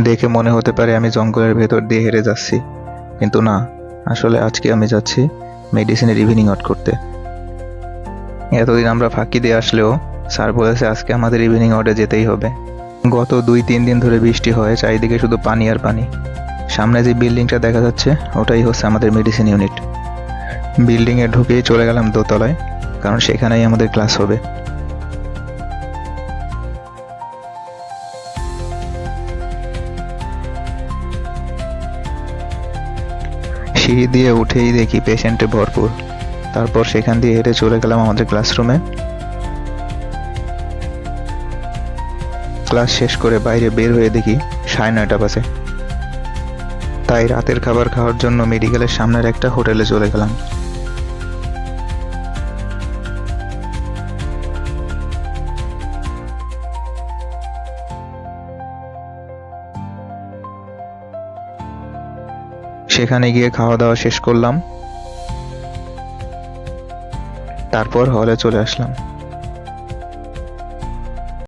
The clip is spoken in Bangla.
দেখে মনে হতে পারে আমি জঙ্গলের ভেতর দিয়ে হেঁটে যাচ্ছি, কিন্তু না, আসলে আজকে আমি যাচ্ছি মেডিসিনের ইভিনিং ওয়াক করতে। এতদিন আমরা ফাঁকি দিয়ে আসলেও স্যার বলেছে আজকে আমাদের ইভিনিং ওয়াকে যেতেই হবে। গত 2-3 দিন ধরে বৃষ্টি হয়, চারিদিকে শুধু পানি আর পানি। সামনে যে বিল্ডিংটা দেখা যাচ্ছে ওটাই হচ্ছে আমাদের মেডিসিন ইউনিট। বিল্ডিংয়ে ঢুকেই চলে গেলাম দোতলায়, কারণ সেখানেই আমাদের ক্লাস হবে। সিঁড়ি দিয়ে উঠেই দেখি পেশেন্টে ভরপুর। তারপর সেখান দিয়ে হেঁটে চলে গেলাম আমাদের ক্লাসরুমে। ক্লাস শেষ করে বাইরে বের হয়ে দেখি 9:30 বাজে। তাই রাতের খাবার খাওয়ার জন্য মেডিকেলের সামনের একটা হোটেলে চলে গেলাম। সেখানে গিয়ে খাওয়া দাওয়া শেষ করলাম, তারপর হলে চলে আসলাম।